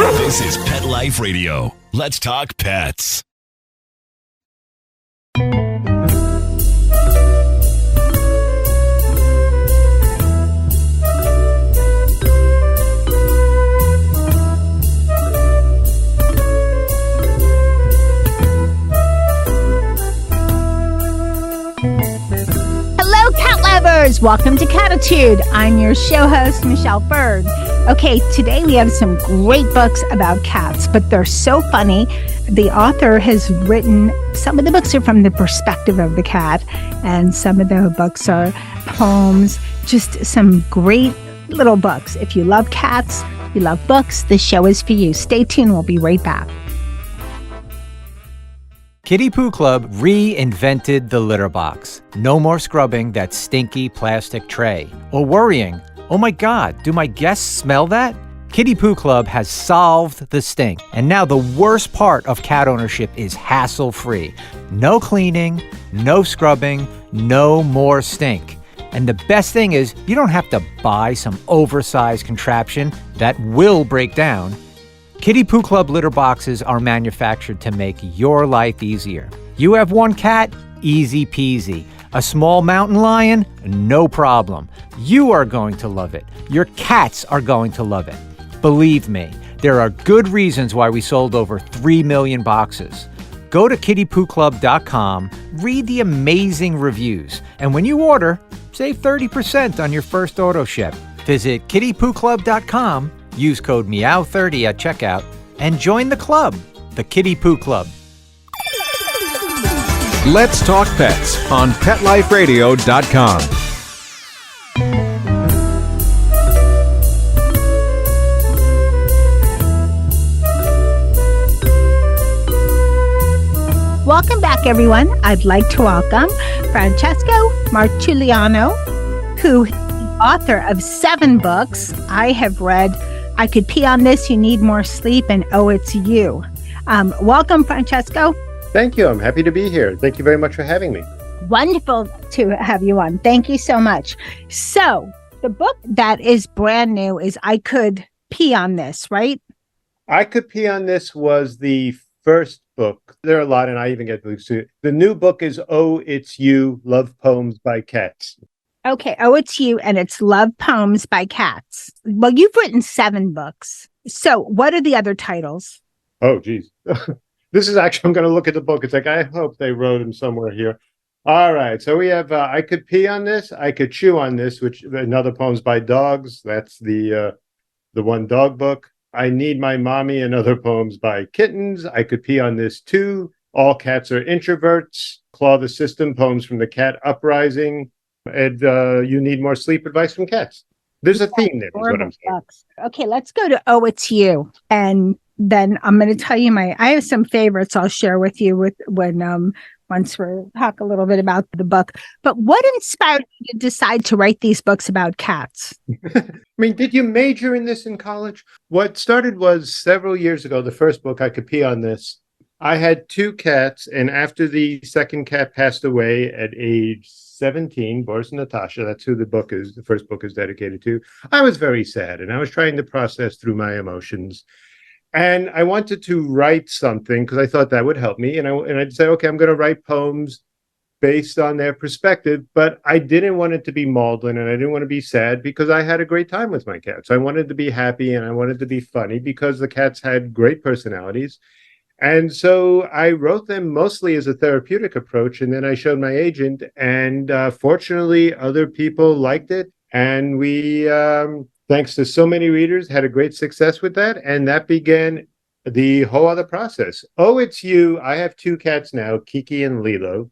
This is Pet Life Radio. Let's talk pets. Welcome to Cattitude. I'm your show host, Michelle Bird. Okay, today we have some great books about cats, but they're so funny. The author has written, some of the books are from the perspective of the cat, and some of the books are poems, just some great little books. If you love cats, you love books, this show is for you. Stay tuned, we'll be right back. Kitty Poo Club reinvented the litter box. No more scrubbing that stinky plastic tray. Or worrying, oh my God, do my guests smell that? Kitty Poo Club has solved the stink. And now the worst part of cat ownership is hassle-free. No cleaning, no scrubbing, no more stink. And the best thing is you don't have to buy some oversized contraption that will break down. Kitty Poo Club litter boxes are manufactured to make your life easier. You have one cat? Easy peasy. A small mountain lion? No problem. You are going to love it. Your cats are going to love it. Believe me, there are good reasons why we sold over 3 million boxes. Go to kittypooclub.com, read the amazing reviews, and when you order, save 30% on your first auto ship. Visit kittypooclub.com. Use code MEOW30 at checkout and join the club, the Kitty Poo Club. Let's talk pets on PetLifeRadio.com. Welcome back, everyone. I'd like to welcome Francesco Marciuliano, who is the author of 7 books I have read. I Could Pee on This, You Need More Sleep, and Oh, It's You. Welcome, Francesco. Thank you. I'm happy to be here. Thank you very much for having me. Wonderful to have you on. Thank you so much. So the book that is brand new is I Could Pee on This, right? I Could Pee on This was the first book. There are a lot, and I even get books too. The new book is Oh, It's You, Love Poems by Cats. Okay. Oh, It's You, and it's Love Poems by Cats. Well, you've written 7 books. So what are the other titles? Oh, geez. This is actually, I'm going to look at the book. It's like, I hope they wrote them somewhere here. All right. So we have I Could Pee on This, I Could Chew on This, which another poems by dogs. That's the one dog book. I Need My Mommy and Other Poems by Kittens. I Could Pee on This Too. All Cats Are Introverts. Claw the System, Poems from the Cat Uprising. And You Need More Sleep, Advice from Cats. There's a theme there, is what I'm saying. Okay, let's go to Oh, It's You. And then I'm going to tell you I have some favorites I'll share with you once we talk a little bit about the book. But what inspired you to decide to write these books about cats? I mean, did you major in this in college? What started was several years ago, the first book, I Could Pee on This. I had 2 cats, and after the second cat passed away at age 17, Boris and Natasha, that's who the first book is dedicated to, I was very sad, and I was trying to process through my emotions. And I wanted to write something because I thought that would help me. And I'd say, okay, I'm going to write poems based on their perspective, but I didn't want it to be maudlin and I didn't want to be sad because I had a great time with my cats. I wanted to be happy and I wanted to be funny because the cats had great personalities. And so I wrote them mostly as a therapeutic approach. And then I showed my agent, and fortunately, other people liked it. And we, thanks to so many readers, had a great success with that. And that began the whole other process. Oh, It's You. I have 2 cats now, Kiki and Leelo.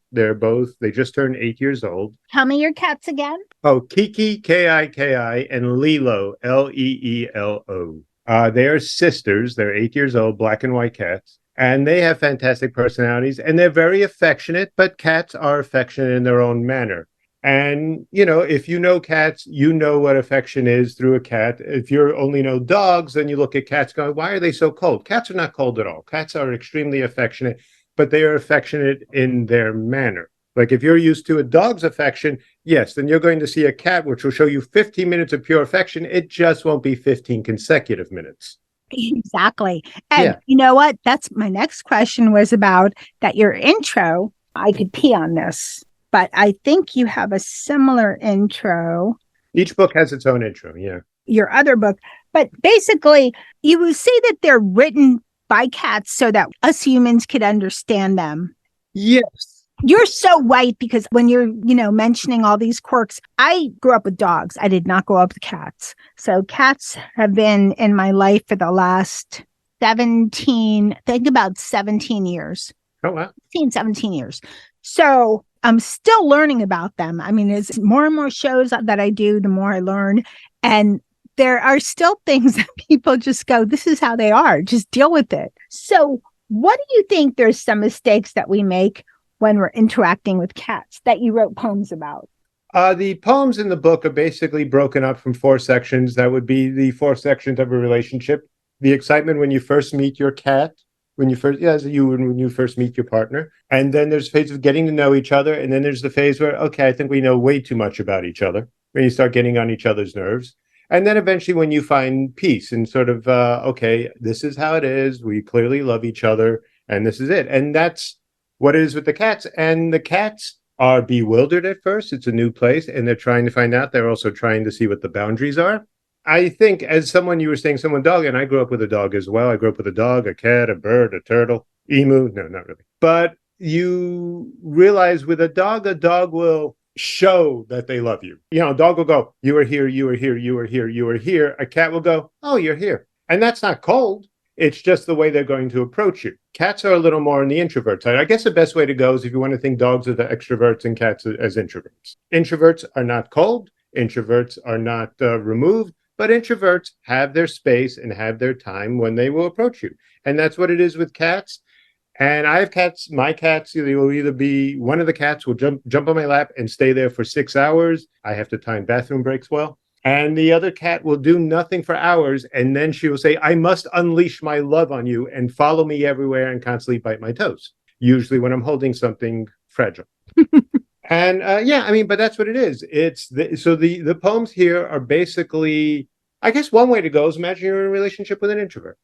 They just turned 8 years old. Tell me your cats again. Oh, Kiki, Kiki, and Leelo, Leelo. They are sisters. They're 8 years old, black and white cats. And they have fantastic personalities, and they're very affectionate, but cats are affectionate in their own manner. And, if you know cats, you know what affection is through a cat. If you only know dogs, then you look at cats going, why are they so cold? Cats are not cold at all. Cats are extremely affectionate, but they are affectionate in their manner. Like if you're used to a dog's affection, yes, then you're going to see a cat which will show you 15 minutes of pure affection. It just won't be 15 consecutive minutes. Exactly. And Yeah. you know what? That's my next question was about that your intro. I could pee on this, but I think you have a similar intro, Each book has its own intro. Yeah. your other book. But basically, you would say that they're written by cats so that us humans could understand them. Yes. You're so right because when you're, mentioning all these quirks, I grew up with dogs. I did not grow up with cats. So cats have been in my life for the last 17 years. Oh, wow. 17 years. So I'm still learning about them. I mean, it's more and more shows that I do, the more I learn. And there are still things that people just go, this is how they are. Just deal with it. So what do you think there's some mistakes that we make when we're interacting with cats that you wrote poems about? The poems in the book are basically broken up from 4 sections. That would be the 4 sections of a relationship. The excitement when you first meet your cat, when you first meet your partner. And then there's a phase of getting to know each other. And then there's the phase where, okay, I think we know way too much about each other, when you start getting on each other's nerves. And then eventually when you find peace and sort of, okay, this is how it is. We clearly love each other and this is it. And that's what it is with the cats. And the cats are bewildered at first. It's a new place and they're trying to find out. They're also trying to see what the boundaries are. I think as someone, you were saying someone dog, and I grew up with a dog as well. I grew up with a dog, a cat, a bird, a turtle, emu. No, not really. But you realize with a dog will show that they love you. A dog will go, you are here, you are here, you are here, you are here. A cat will go, oh, you're here. And that's not cold. It's just the way they're going to approach you. Cats are a little more on the introvert side. I guess the best way to go is if you want to think dogs are the extroverts and cats as introverts. Introverts are not cold. Introverts are not removed. But introverts have their space and have their time when they will approach you. And that's what it is with cats. And I have cats. My cats, they will either be, one of the cats will jump on my lap and stay there for 6 hours. I have to time bathroom breaks well. And the other cat will do nothing for hours. And then she will say, I must unleash my love on you and follow me everywhere and constantly bite my toes, usually when I'm holding something fragile. And but that's what it is. So the poems here are basically, I guess one way to go is imagine you're in a relationship with an introvert.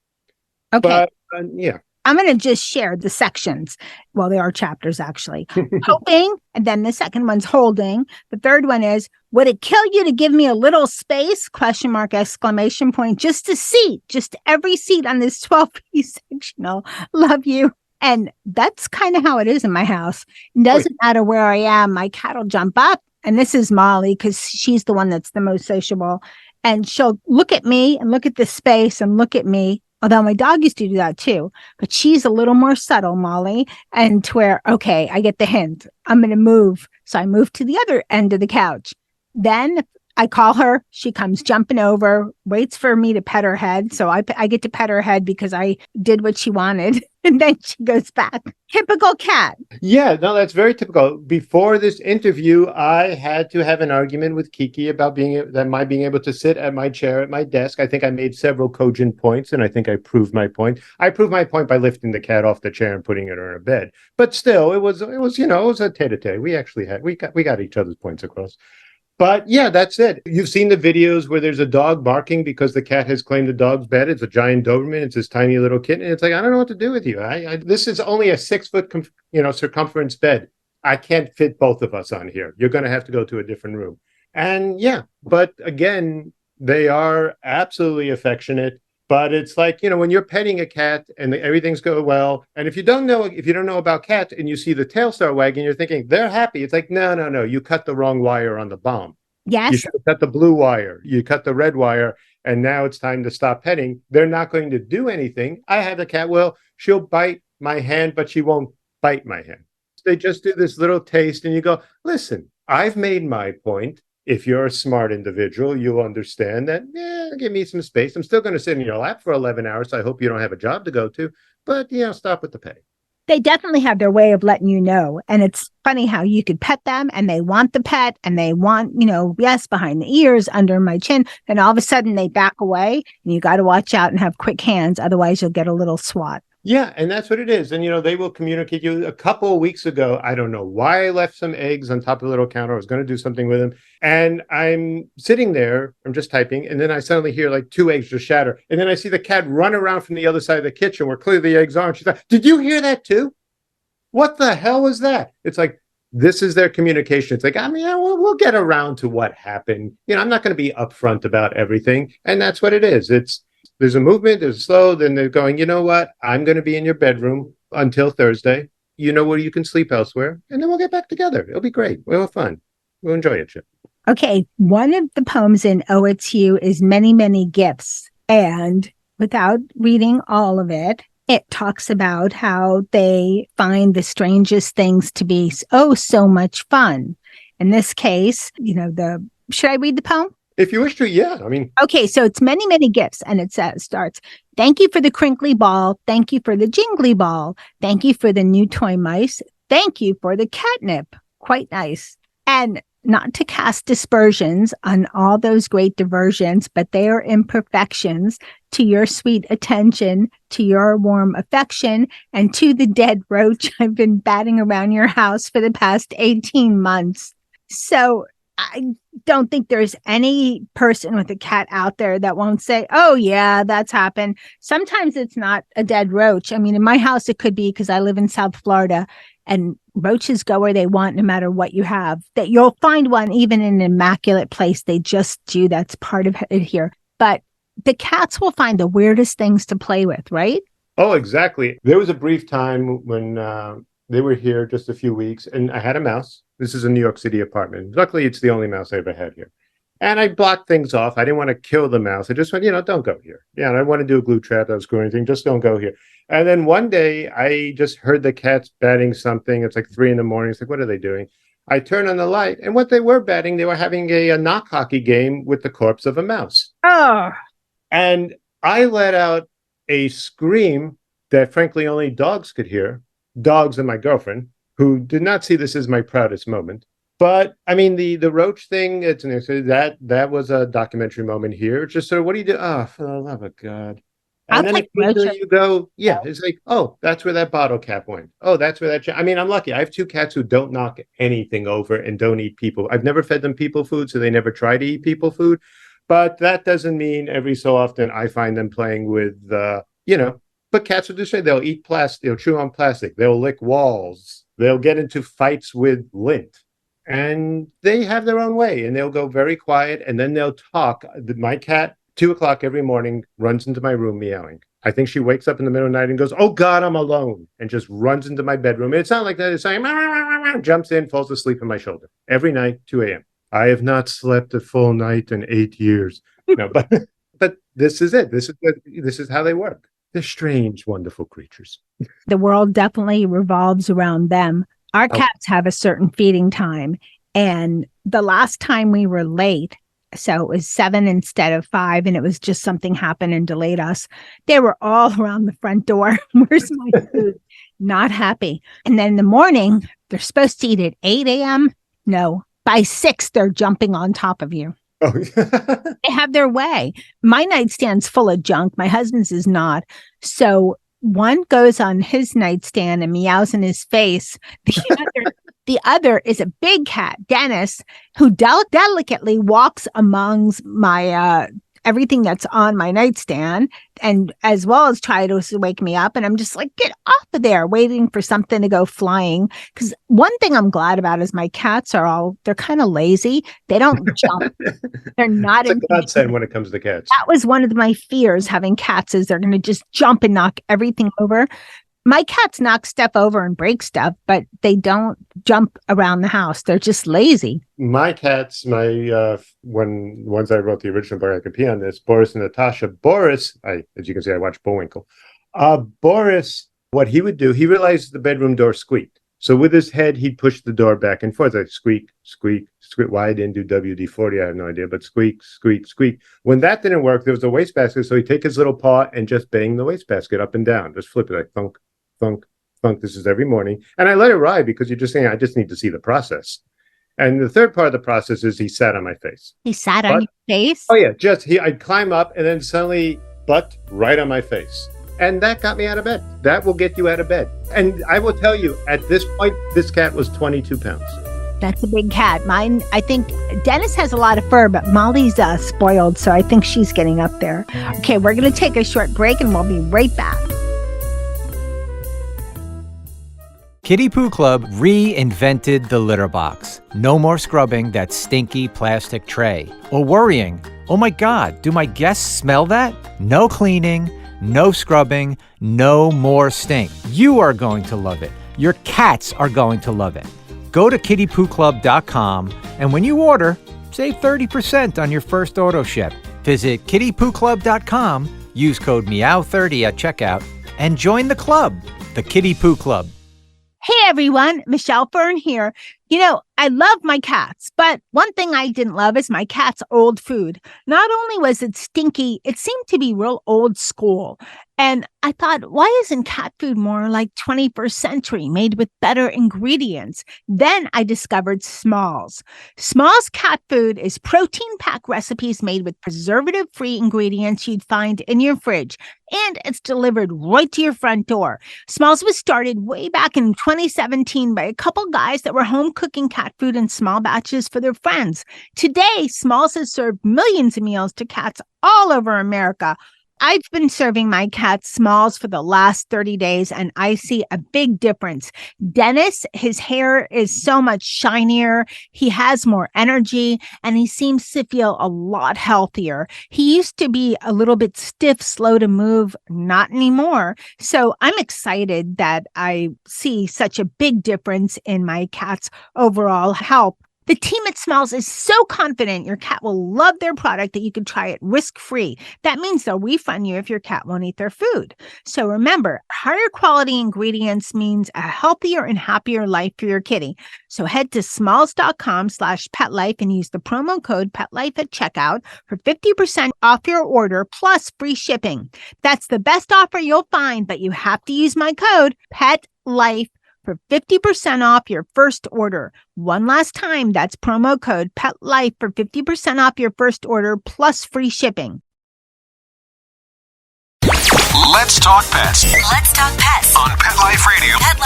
Okay. But yeah. I'm going to just share the sections. Well, there are chapters actually. Hoping, and then the second one's holding. The third one is, would it kill you to give me a little space? ? Exclamation point. Just a seat, just every seat on this 12-piece sectional. Love you. And that's kind of how it is in my house. It doesn't matter where I am. My cat will jump up. And this is Molly because she's the one that's the most sociable. And she'll look at me and look at the space and look at me. Although my dog used to do that too. But she's a little more subtle, Molly. And to where, okay, I get the hint. I'm going to move. So I move to the other end of the couch. Then I call her. She comes jumping over, waits for me to pet her head. So I get to pet her head because I did what she wanted. And then she goes back. Typical cat. Yeah, no, that's very typical. Before this interview, I had to have an argument with Kiki about being able to sit at my chair at my desk. I think I made several cogent points, and I think I proved my point. I proved my point by lifting the cat off the chair and putting it on her bed. But still, it was a tete-a-tete. We got each other's points across. But yeah, that's it. You've seen the videos where there's a dog barking because the cat has claimed the dog's bed. It's a giant Doberman. It's this tiny little kitten. And it's like, I don't know what to do with you. This is only a 6-foot, circumference bed. I can't fit both of us on here. You're going to have to go to a different room. And yeah, but again, they are absolutely affectionate. But it's like, when you're petting a cat and everything's going well, and if you don't know about cats and you see the tail start wagging, you're thinking they're happy. It's like, no, you cut the wrong wire on the bomb. Yes. You should have cut the blue wire. You cut the red wire, and now it's time to stop petting. They're not going to do anything. I have a cat. Well, she'll bite my hand, but she won't bite my hand. They just do this little taste, and you go, listen, I've made my point. If you're a smart individual, you'll understand that, give me some space. I'm still going to sit in your lap for 11 hours. So I hope you don't have a job to go to. But, stop with the petting. They definitely have their way of letting you know. And it's funny how you could pet them and they want the pet and they want, yes, behind the ears, under my chin. And all of a sudden they back away and you got to watch out and have quick hands. Otherwise, you'll get a little swat. Yeah, and that's what it is. And, they will communicate you. A couple of weeks ago, I don't know why I left some eggs on top of the little counter. I was going to do something with them. And I'm sitting there, I'm just typing, and then I suddenly hear like 2 eggs just shatter. And then I see the cat run around from the other side of the kitchen where clearly the eggs are. And she's like, did you hear that too? What the hell was that? It's like, this is their communication. It's like, we'll get around to what happened. I'm not going to be upfront about everything. And that's what it is. There's a movement, there's a slow, then they're going, you know what? I'm going to be in your bedroom until Thursday. You know where you can sleep elsewhere. And then we'll get back together. It'll be great. We'll have fun. We'll enjoy it, Chip. Okay. One of the poems in Oh, It's You is Many, Many Gifts. And without reading all of it, it talks about how they find the strangest things to be so much fun. In this case, should I read the poem? If you wish to, yeah. Okay, so it's many, many gifts. And it starts, thank you for the crinkly ball. Thank you for the jingly ball. Thank you for the new toy mice. Thank you for the catnip. Quite nice. And not to cast dispersions on all those great diversions, but they are imperfections to your sweet attention, to your warm affection, and to the dead roach I've been batting around your house for the past 18 months. So I don't think there's any person with a cat out there that won't say, oh, yeah, that's happened. Sometimes it's not a dead roach. In my house, it could be because I live in South Florida and roaches go where they want no matter what you have. That you'll find one even in an immaculate place. They just do. That's part of it here. But the cats will find the weirdest things to play with, right? Oh, exactly. There was a brief time when they were here just a few weeks and I had a mouse. This is a New York City apartment. Luckily, it's the only mouse I ever had here. And I blocked things off. I didn't want to kill the mouse. I just went, don't go here. Yeah, and I want to do a glue trap. I was doing anything. Just don't go here. And then one day, I just heard the cats batting something. It's like 3 a.m. It's like, what are they doing? I turn on the light. And what they were batting, they were having a knock hockey game with the corpse of a mouse. Oh. And I let out a scream that, frankly, only dogs could hear. Dogs and my girlfriend, who did not see this as my proudest moment. But the roach thing, that was a documentary moment here. It's just sort of, what do you do? Oh, for the love of God. And then you go, yeah, it's like, oh, that's where that bottle cap went. Oh, that's where that. I'm lucky. I have 2 cats who don't knock anything over and don't eat people. I've never fed them people food, so they never try to eat people food. But that doesn't mean every so often I find them playing with, but cats will do say they'll eat plastic, they'll chew on plastic, they'll lick walls, they'll get into fights with lint. And they have their own way and they'll go very quiet and then they'll talk. My cat, 2:00 every morning, runs into my room meowing. I think she wakes up in the middle of the night and goes, oh God, I'm alone, and just runs into my bedroom. And it's not like that. It's like, jumps in, falls asleep on my shoulder every night, 2 a.m. I have not slept a full night in 8 years. No, but this is it. This is how they work. They're strange, wonderful creatures. The world definitely revolves around them. Our cats have a certain feeding time. And the last time we were late, so it was 7 instead of 5, and it was just something happened and delayed us. They were all around the front door. Where's my food? Not happy. And then in the morning, they're supposed to eat at 8 a.m. No, by 6, they're jumping on top of you. Oh. They have their way. My nightstand's full of junk. My husband's is not. So one goes on his nightstand and meows in his face. The other is a big cat, Dennis, who delicately walks amongst my everything that's on my nightstand, and as well as try to wake me up. And I'm just like, get off of there, waiting for something to go flying. Because one thing I'm glad about is my cats they're kind of lazy. They don't jump. They're not. It's a godsend when it comes to cats. That was one of my fears having cats, is they're going to just jump and knock everything over. My cats knock stuff over and break stuff, but they don't jump around the house. They're just lazy. My cats, once I wrote the original book, I could pee on this, Boris and Natasha. Boris, as you can see, I watch Bullwinkle. Boris, what he would do, he realized the bedroom door squeaked. So with his head, he'd push the door back and forth, like squeak, squeak, squeak. Why I didn't do WD-40, I have no idea, but squeak, squeak, squeak. When that didn't work, there was a wastebasket, so he'd take his little paw and just bang the wastebasket up and down, just flip it like thunk, thunk, thunk. This is every morning. And I let it ride because you're just saying, I just need to see the process. And the third part of the process is he sat on my face. He sat on your face? Oh, yeah. I'd climb up and then suddenly butt right on my face. And that got me out of bed. That will get you out of bed. And I will tell you, at this point, this cat was 22 pounds. That's a big cat. Mine, I think Dennis has a lot of fur, but Molly's spoiled, so I think she's getting up there. Okay, we're going to take a short break and we'll be right back. Kitty Poo Club reinvented the litter box. No more scrubbing that stinky plastic tray. Or worrying, oh my God, do my guests smell that? No cleaning, no scrubbing, no more stink. You are going to love it. Your cats are going to love it. Go to kittypooclub.com, and when you order, save 30% on your first auto ship. Visit kittypooclub.com, use code MEOW30 at checkout, and join the club, the Kitty Poo Club. Hey everyone, Michelle Fern here. You know, I love my cats, but one thing I didn't love is my cat's old food. Not only was it stinky, it seemed to be real old school. And I thought, why isn't cat food more like 21st century, made with better ingredients? Then I discovered Smalls. Smalls cat food is protein-packed recipes made with preservative-free ingredients you'd find in your fridge, and it's delivered right to your front door. Smalls was started way back in 2017 by a couple guys that were home cooking cat food in small batches for their friends. Today, Smalls has served millions of meals to cats all over America. I've been serving my cat Smalls for the last 30 days, and I see a big difference. Dennis, his hair is so much shinier. He has more energy, and he seems to feel a lot healthier. He used to be a little bit stiff, slow to move, not anymore. So I'm excited that I see such a big difference in my cat's overall health. The team at Smalls is so confident your cat will love their product that you can try it risk-free. That means they'll refund you if your cat won't eat their food. So remember, higher quality ingredients means a healthier and happier life for your kitty. So head to smalls.com/petlife and use the promo code PETLIFE at checkout for 50% off your order plus free shipping. That's the best offer you'll find, but you have to use my code PETLIFE for 50% off your first order. One last time, that's promo code PETLIFE for 50% off your first order plus free shipping. Let's talk pets Let's talk pets on Pet Life Radio. Pet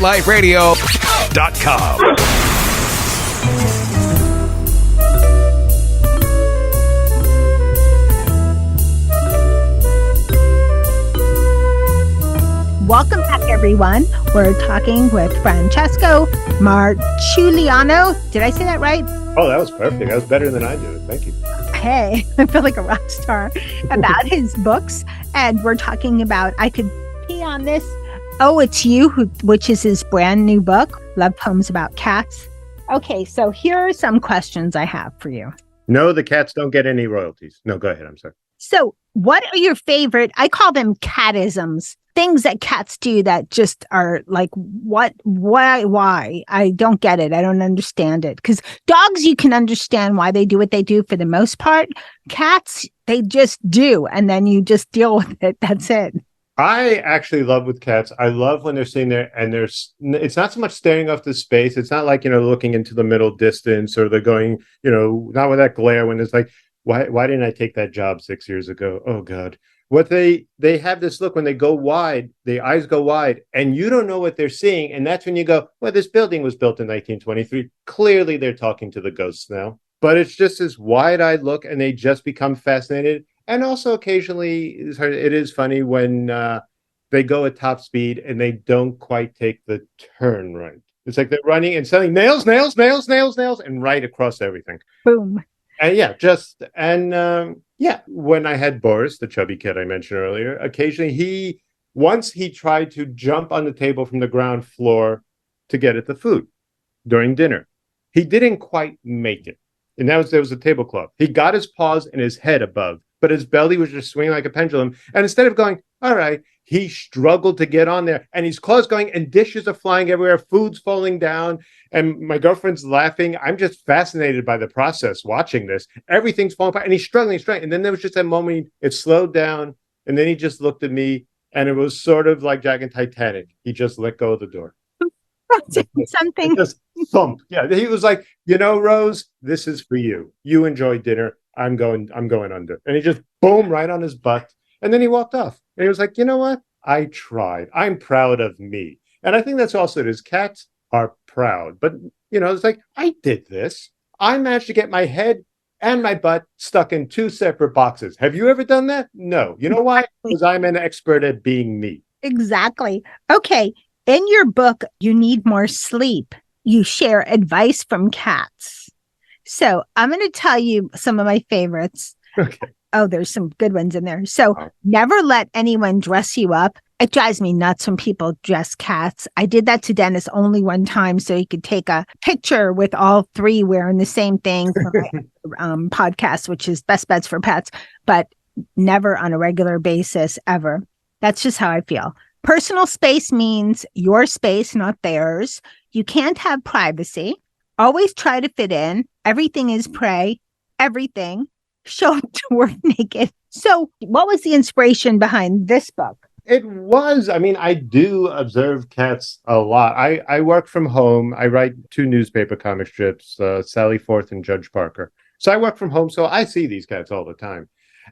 Life Radio. PetLifeRadio.com. Welcome back, everyone. We're talking with Francesco Marciuliano. Did I say that right? Oh, that was perfect. That was better than I do. Thank you. Hey, I feel like a rock star. About his books. And we're talking about I Could Pee on This. Oh, It's You, which is his brand new book, Love Poems About Cats. Okay, so here are some questions I have for you. No, the cats don't get any royalties. No, go ahead. I'm sorry. So what are your favorite, I call them catisms, things that cats do that just are like, what, why? I don't get it. I don't understand it. Because dogs, you can understand why they do what they do for the most part. Cats, they just do. And then you just deal with it. That's it. I actually love with cats. I love when they're sitting there and it's not so much staring off the space. It's not like, looking into the middle distance or they're going, not with that glare when it's like, why didn't I take that job 6 years ago? Oh God. What they have this look when they go wide, the eyes go wide and you don't know what they're seeing. And that's when you go, well, this building was built in 1923. Clearly they're talking to the ghosts now, but it's just this wide-eyed look and they just become fascinated. And also occasionally it is funny when they go at top speed and they don't quite take the turn right. It's like they're running and suddenly nails, and right across everything. Boom. And when I had Boris, the chubby cat I mentioned earlier, occasionally once he tried to jump on the table from the ground floor to get at the food during dinner. He didn't quite make it. And there was a tablecloth. He got his paws and his head above, but his belly was just swinging like a pendulum. And instead of going, all right, he struggled to get on there. And his claws going and dishes are flying everywhere. Food's falling down. And my girlfriend's laughing. I'm just fascinated by the process watching this. Everything's falling apart. And he's struggling. And then there was just that moment, it slowed down. And then he just looked at me. And it was sort of like Jack and Titanic. He just let go of the door. Something. Just thump. Yeah. He was like, Rose, this is for you. You enjoy dinner. I'm going under. And he just boom right on his butt. And then he walked off. And he was like, you know what? I tried. I'm proud of me. And I think that's also it is. Cats are proud. But, it's like, I did this. I managed to get my head and my butt stuck in two separate boxes. Have you ever done that? No. You know why? Because I'm an expert at being me. Exactly. Okay. In your book, You Need More Sleep, you share advice from cats. So I'm going to tell you some of my favorites. Okay. Oh, there's some good ones in there. So never let anyone dress you up. It drives me nuts when people dress cats. I did that to Dennis only one time so he could take a picture with all three wearing the same thing for my podcast, which is Best Beds for Pets, but never on a regular basis ever. That's just how I feel. Personal space means your space, not theirs. You can't have privacy. Always try to fit in. Everything is prey. Everything. Show up to work naked. So what was the inspiration behind this book? It was, I do observe cats a lot. I work from home. I write 2 newspaper comic strips, Sally Forth and Judge Parker. So I work from home, so I see these cats all the time.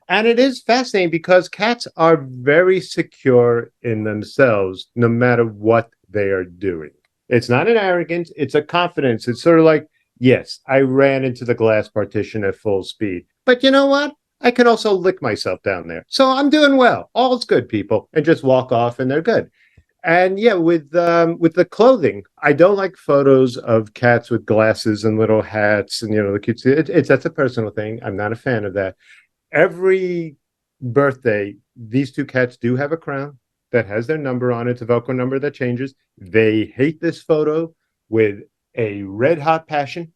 And it is fascinating because cats are very secure in themselves, no matter what they are doing. It's not an arrogance, it's a confidence. It's sort of like, yes, I ran into the glass partition at full speed. But you know what? I can also lick myself down there. So I'm doing well. All's good, people. And just walk off and they're good. And yeah, with the clothing, I don't like photos of cats with glasses and little hats and, the cute. That's a personal thing. I'm not a fan of that. Every birthday, these 2 cats do have a crown that has their number on it. It's a Velcro number that changes. They hate this photo with a red hot passion.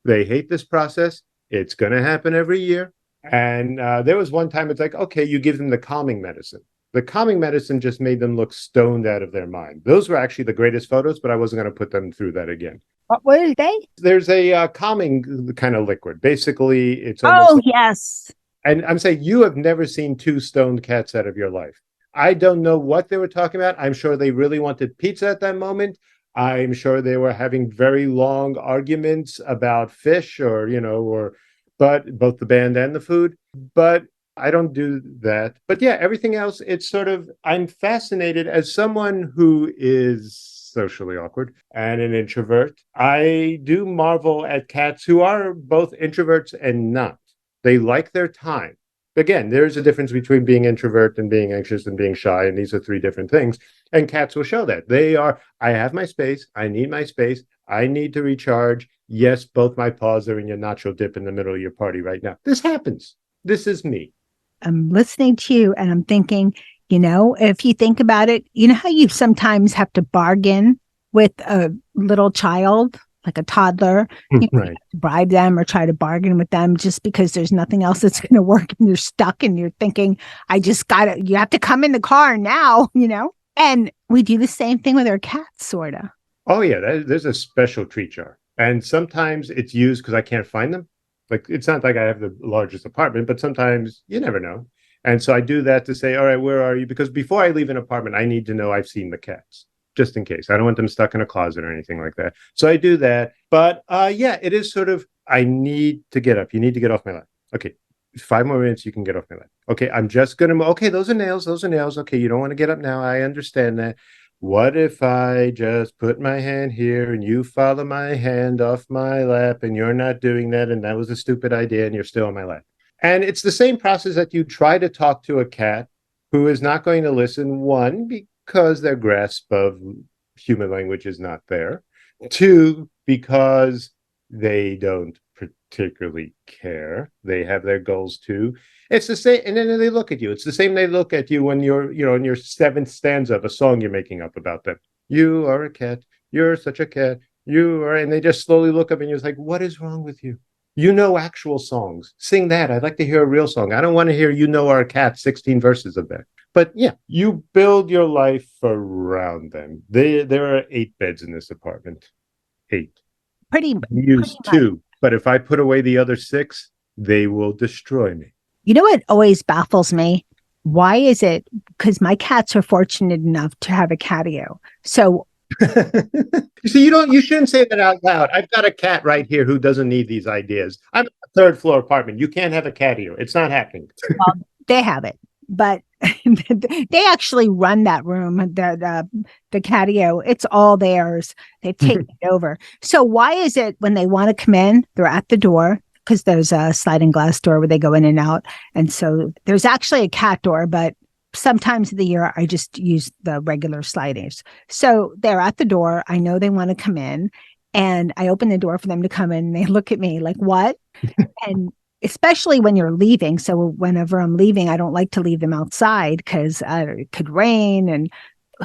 They hate this process. It's going to happen every year. And there was one time it's like, okay, you give them the calming medicine. The calming medicine just made them look stoned out of their mind. Those were actually the greatest photos, but I wasn't going to put them through that again. What were they? There's a calming kind of liquid. Basically, it's almost yes. And I'm saying you have never seen 2 stoned cats out of your life. I don't know what they were talking about. I'm sure they really wanted pizza at that moment. I'm sure they were having very long arguments about fish but both the band and the food. But I don't do that. But yeah, everything else, it's sort of, I'm fascinated as someone who is socially awkward and an introvert. I do marvel at cats who are both introverts and not. They like their time. Again, there's a difference between being introvert and being anxious and being shy, and these are 3 different things. And cats will show that. They are, I have my space, I need my space, I need to recharge. Yes, both my paws are in your nacho dip in the middle of your party right now. This happens. This is me. I'm listening to you and I'm thinking, if you think about it, you know how you sometimes have to bargain with a little child, like a toddler, Right. You have to bribe them or try to bargain with them just because there's nothing else that's going to work and you're stuck and you're thinking, you have to come in the car now, And we do the same thing with our cats, sort of. Oh, yeah, there's a special treat jar. And sometimes it's used because I can't find them. Like, it's not like I have the largest apartment, but sometimes you never know. And so I do that to say, all right, where are you? Because before I leave an apartment, I need to know I've seen the cats, just in case. I don't want them stuck in a closet or anything like that. So I do that. But yeah, it is sort of, I need to get up. You need to get off my lap. Okay, 5 more minutes, you can get off my lap. Okay, I'm just going to, okay, those are nails. Okay, you don't want to get up now. I understand that. What if I just put my hand here and you follow my hand off my lap and you're not doing that and that was a stupid idea and you're still on my lap? And it's the same process that you try to talk to a cat who is not going to listen. 1, because their grasp of human language is not there. 2, because they don't particularly care. They have their goals too. It's the same, and then they look at you. It's the same they look at you when you're, in your 7th stanza of a song you're making up about them. You are a cat. You're such a cat. You are, and they just slowly look up and you're like, what is wrong with you? You know actual songs. Sing that. I'd like to hear a real song. I don't want to hear You Know Our Cat, 16 verses of that. But yeah, you build your life around them. There are 8 beds in this apartment. 8. Pretty Use 2. But if I put away the other 6, they will destroy me. You know what always baffles me? Why is it? Because my cats are fortunate enough to have a catio. So you see, you shouldn't say that out loud. I've got a cat right here who doesn't need these ideas. I'm in a 3rd floor apartment. You can't have a catio. It's not happening. Well, they have it. but they actually run that room, the catio. It's all theirs. They've taken it over. So why is it when they want to come in, they're at the door, because there's a sliding glass door where they go in and out. And so there's actually a cat door, but sometimes of the year I just use the regular sliders. So they're at the door. I know they want to come in, and I open the door for them to come in. And they look at me like, what? And especially when you're leaving. So whenever I'm leaving, I don't like to leave them outside because it could rain and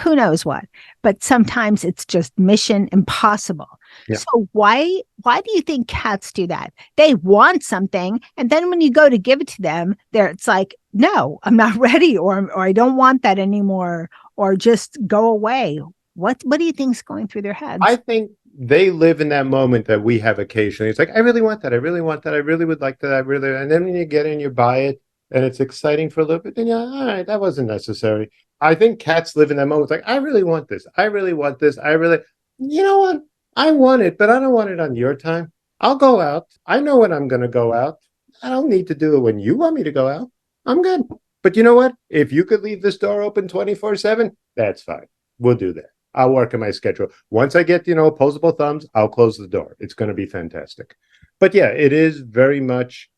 who knows what. But sometimes it's just mission impossible. Yeah. So why do you think cats do that? They want something, and then when you go to give it to them, it's like, no, I'm not ready, or I don't want that anymore, or just go away. What do you think's going through their heads? I think they live in that moment that we have occasionally. It's like, I really want that. I really want that. I really would like that. And then when you get in, you buy it, and it's exciting for a little bit. Then you're like, all right, that wasn't necessary. I think cats live in that moment. It's like, I really want this. I really want this. You know what? I want it, but I don't want it on your time. I'll go out. I know when I'm going to go out. I don't need to do it when you want me to go out. I'm good. But you know what? If you could leave this door open 24/7, that's fine. We'll do that. I'll work in my schedule. Once I get, opposable thumbs, I'll close the door. It's going to be fantastic. But yeah, it is very much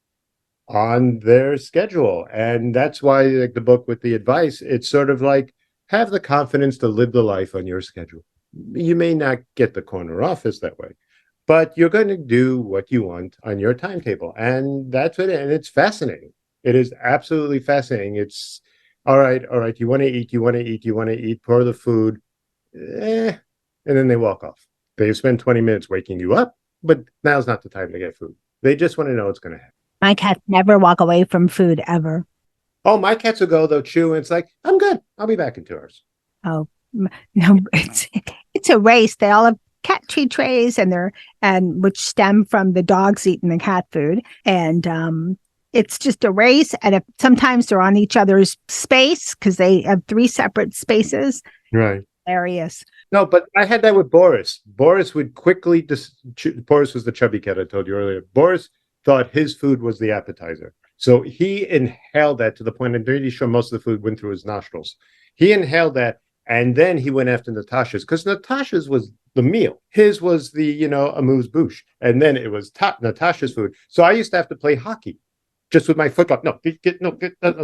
on their schedule. And that's why, like the book with the advice, it's sort of like, have the confidence to live the life on your schedule. You may not get the corner office that way, but you're going to do what you want on your timetable. And that's it. And it's fascinating. It is absolutely fascinating. It's all right. You want to eat, pour the food. And then they walk off. They spend 20 minutes waking you up, but now's not the time to get food. They just want to know what's going to happen. My cats never walk away from food ever. Oh, my cats will go, they'll chew, and it's like, I'm good. I'll be back in 2 hours. Oh, no, it's a race. They all have cat treat trays, and which stem from the dogs eating the cat food. And it's just a race. And sometimes they're on each other's space because they have 3 separate spaces. Right. Hilarious. No, but I had that with Boris. Boris would quickly Boris was the chubby cat I told you earlier. Boris thought his food was the appetizer. So he inhaled that to the point, I'm pretty sure most of the food went through his nostrils. He inhaled that, and then he went after Natasha's, because Natasha's was the meal. His was the, amuse-bouche. And then it was Natasha's food. So I used to have to play hockey just with my foot up. No,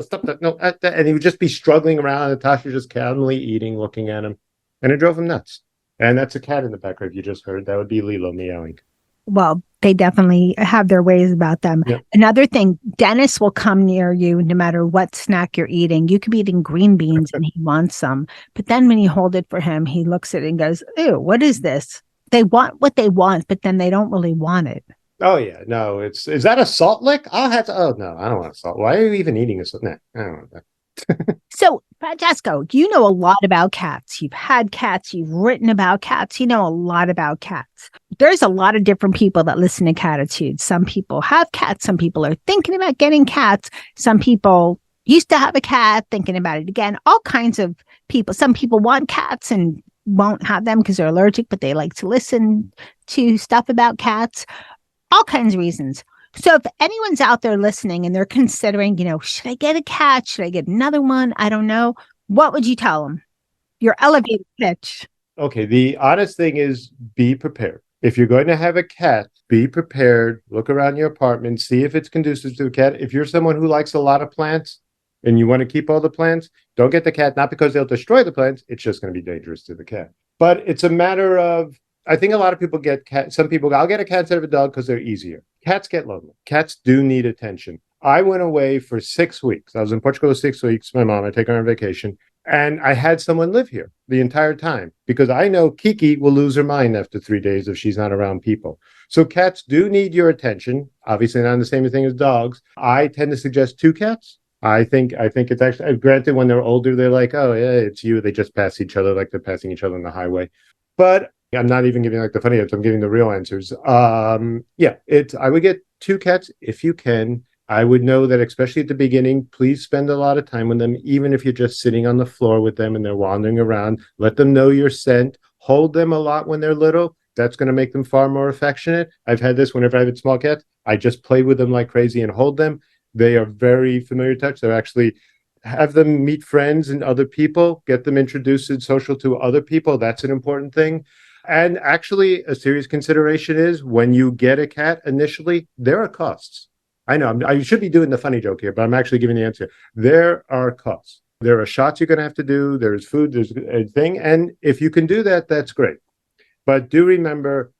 stop that. No, and he would just be struggling around. Natasha just calmly eating, looking at him. And it drove him nuts. And that's a cat in the background you just heard. That would be Leelo meowing. Well, they definitely have their ways about them. Yep. Another thing, Dennis will come near you no matter what snack you're eating. You could be eating green beans and he wants some. But then when you hold it for him, he looks at it and goes, ew, what is this? They want what they want, but then they don't really want it. Oh, yeah. No, is that a salt lick? I'll have to. Oh, no, I don't want salt. Why are you even eating a salt? Nah, I don't want that. So, Francesco, you know a lot about cats. You've had cats. You've written about cats. You know a lot about cats. There's a lot of different people that listen to Cattitude. Some people have cats. Some people are thinking about getting cats. Some people used to have a cat, thinking about it again. All kinds of people. Some people want cats and won't have them because they're allergic, but they like to listen to stuff about cats. All kinds of reasons. So if anyone's out there listening and they're considering, should I get a cat? Should I get another one? I don't know. What would you tell them? Your elevator pitch. Okay. The honest thing is, be prepared. If you're going to have a cat, be prepared. Look around your apartment. See if it's conducive to a cat. If you're someone who likes a lot of plants and you want to keep all the plants, don't get the cat. Not because they'll destroy the plants. It's just going to be dangerous to the cat. But it's a matter of, I think a lot of people get cats. Some people go, I'll get a cat instead of a dog because they're easier. Cats get lonely. Cats do need attention. I went away for 6 weeks. I was in Portugal 6 weeks. My mom, I take her on vacation. And I had someone live here the entire time because I know Kiki will lose her mind after 3 days if she's not around people. So cats do need your attention. Obviously not the same thing as dogs. I tend to suggest 2 cats. I think it's actually, granted, when they're older, they're like, oh, yeah, it's you. They just pass each other like they're passing each other on the highway. But I'm not even giving like the funny answers. I'm giving the real answers. I would get 2 cats if you can. I would know that, especially at the beginning, please spend a lot of time with them, even if you're just sitting on the floor with them and they're wandering around. Let them know your scent. Hold them a lot when they're little. That's going to make them far more affectionate. I've had this whenever I have small cats. I just play with them like crazy and hold them. They are very familiar touch. They're actually have them meet friends and other people, get them introduced and social to other people. That's an important thing. And actually, a serious consideration is when you get a cat initially, there are costs. I know I should be doing the funny joke here, but I'm actually giving the answer. There are costs. There are shots you're going to have to do. There's food, there's a thing. And if you can do that, that's great. But do remember,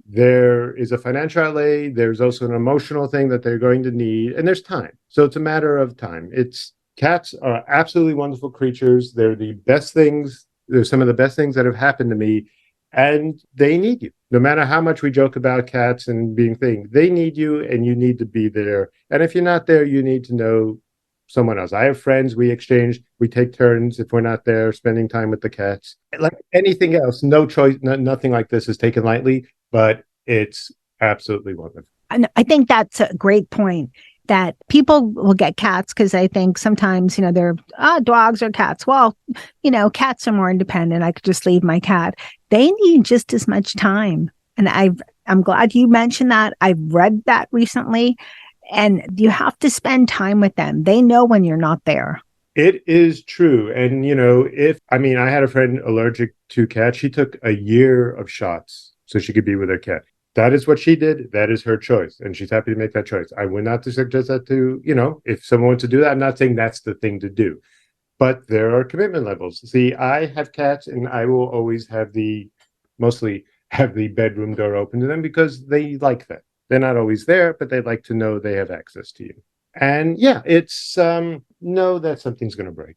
there is a financial outlay. There's also an emotional thing that they're going to need. And there's time. So it's a matter of time. Cats are absolutely wonderful creatures. They're the best things. They're some of the best things that have happened to me. And they need you. No matter how much we joke about cats and being things, they need you and you need to be there. And if you're not there, you need to know someone else. I have friends, we exchange, we take turns if we're not there, spending time with the cats. Like anything else, no choice, nothing like this is taken lightly, but it's absolutely wonderful. And I think that's a great point, that people will get cats because I think sometimes, they're dogs or cats. Well, cats are more independent. I could just leave my cat. They need just as much time. And I'm glad you mentioned that. I've read that recently. And you have to spend time with them. They know when you're not there. It is true. And, I had a friend allergic to cats. She took a year of shots so she could be with her cat. That is what she did. That is her choice. And she's happy to make that choice. I would not suggest that to, if someone wants to do that, I'm not saying that's the thing to do. But there are commitment levels. See, I have cats and I will always mostly have the bedroom door open to them because they like that. They're not always there, but they like to know they have access to you. And yeah, it's know that something's going to break.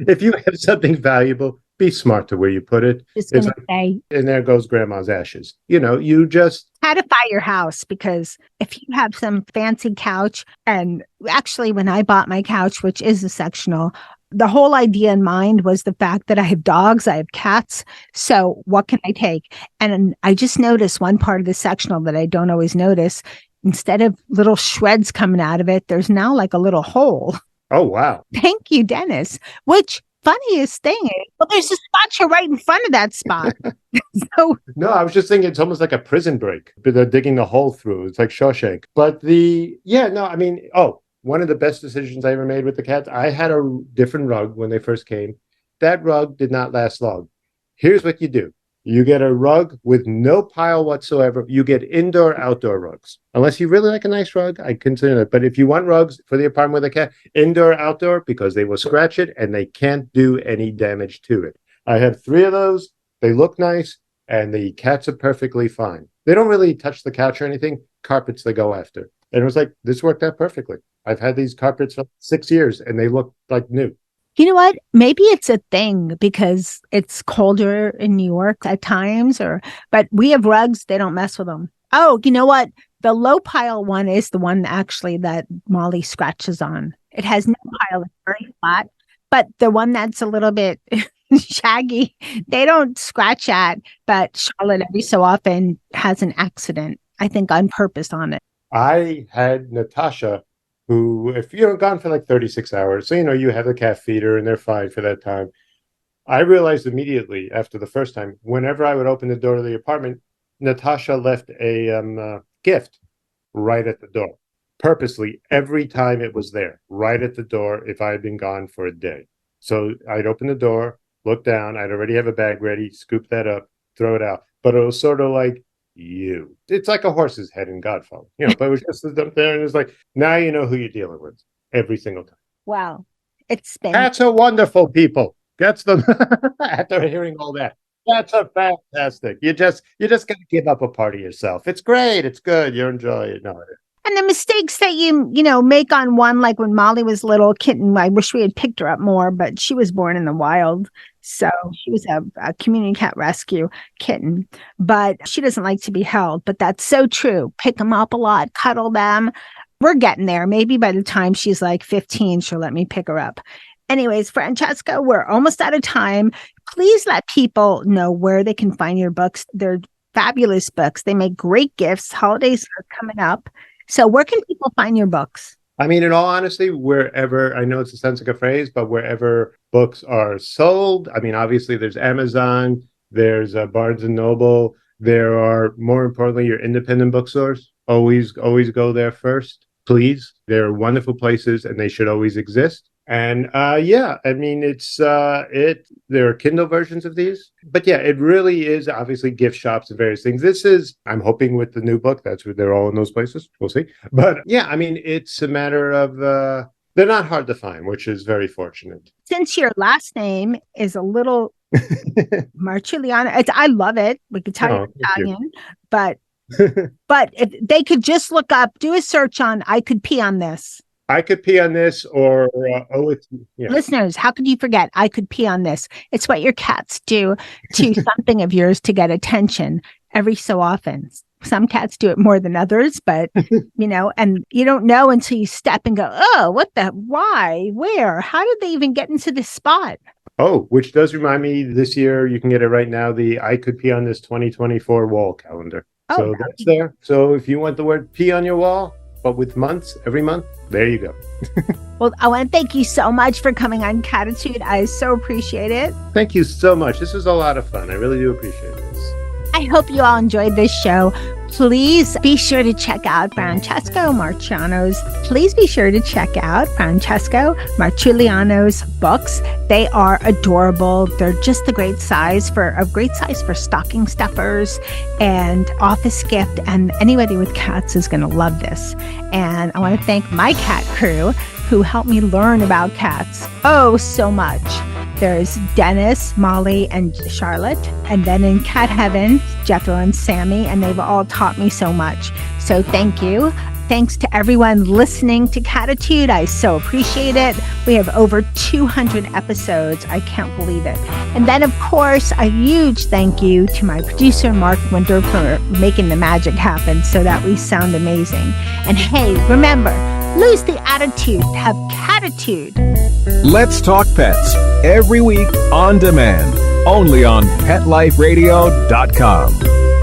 If you have something valuable, be smart to where you put it. Just going to say, and there goes grandma's ashes. You just catify your house, because if you have some fancy couch, and actually when I bought my couch, which is a sectional, the whole idea in mind was the fact that I have dogs, I have cats. So what can I take? And I just noticed one part of the sectional that I don't always notice. Instead of little shreds coming out of it, there's now like a little hole. Oh, wow. Thank you, Dennis. Which funniest thing is, well, there's a spatula right in front of that spot. No, I was just thinking it's almost like a prison break, but they're digging the hole through. It's like Shawshank. But one of the best decisions I ever made with the cats, I had a different rug when they first came. That rug did not last long. Here's what you do. You get a rug with no pile whatsoever. You get indoor-outdoor rugs. Unless you really like a nice rug, I consider it. But if you want rugs for the apartment with a cat, indoor-outdoor, because they will scratch it and they can't do any damage to it. I have 3 of those. They look nice, and the cats are perfectly fine. They don't really touch the couch or anything. Carpets they go after. And it was like, this worked out perfectly. I've had these carpets for 6 years, and they look like new. You know what? Maybe it's a thing because it's colder in New York at times, but we have rugs. They don't mess with them. Oh, you know what? The low pile one is the one actually that Molly scratches on. It has no pile. It's very flat. But the one that's a little bit shaggy, they don't scratch at. But Charlotte every so often has an accident, I think on purpose on it. I had Natasha, who, if you're gone for like 36 hours, so you have the cat feeder and they're fine for that time. I realized immediately after the first time, whenever I would open the door to the apartment, Natasha left a gift right at the door. Purposely, every time it was there, right at the door if I had been gone for a day. So I'd open the door, look down, I'd already have a bag ready, scoop that up, throw it out. But it was sort of like, it's like a horse's head in Godfather, but it was just up there, and it's like, now you know who you're dealing with every single time. Wow. It's been Cats are wonderful people. Gets them after hearing all that. Cats are fantastic. You just gotta give up a part of yourself. It's great, it's good, you enjoy it. No, and the mistakes that you make on one, like when Molly was little kitten, I wish we had picked her up more, but she was born in the wild. So she was a community cat rescue kitten, but she doesn't like to be held. But that's so true. Pick them up a lot, cuddle them. We're getting there. Maybe by the time she's like 15, she'll let me pick her up. Anyways, Francesco, we're almost out of time. Please let people know where they can find your books. They're fabulous books. They make great gifts. Holidays are coming up. So where can people find your books? I mean, in all honesty, wherever, I know it's a sensitive phrase, but wherever books are sold, I mean, obviously there's Amazon, there's Barnes & Noble, there are, more importantly, your independent bookstores. Always go there first, please. They're wonderful places and they should always exist. And yeah, I mean, there are Kindle versions of these, but yeah, it really is obviously gift shops and various things. This is, I'm hoping with the new book, that's where they're all in those places. We'll see. But yeah, I mean, it's a matter of, they're not hard to find, which is very fortunate. Since your last name is a little Marciuliano, I love it. We could tell you're Italian, but if they could just look up, do a search on I Could Pee on This. I Could Pee on This, or Listeners, how could you forget I Could Pee on This? It's what your cats do to something of yours to get attention every so often. Some cats do it more than others, but and you don't know until you step and go, oh, why, where, how did they even get into this spot? Oh, which does remind me, this year you can get it right now, the I Could Pee on This 2024 wall calendar. So that's there. So if you want the word pee on your wall, but with months, every month, there you go. Well, I want to thank you so much for coming on Cattitude. I so appreciate it. Thank you so much. This was a lot of fun. I really do appreciate this. I hope you all enjoyed this show. Please be sure to check out Francesco Marciuliano's books. They are adorable. They're just a great size for stocking stuffers and office gift. And anybody with cats is going to love this. And I want to thank my cat crew who helped me learn about cats so much. There's Dennis, Molly, and Charlotte. And then in Cat Heaven, Jethro and Sammy, and they've all taught me so much. So thank you. Thanks to everyone listening to Cattitude. I so appreciate it. We have over 200 episodes. I can't believe it. And then, of course, a huge thank you to my producer, Mark Winter, for making the magic happen so that we sound amazing. And hey, remember, lose the attitude, have Cattitude. Let's Talk Pets, every week on demand, only on PetLifeRadio.com.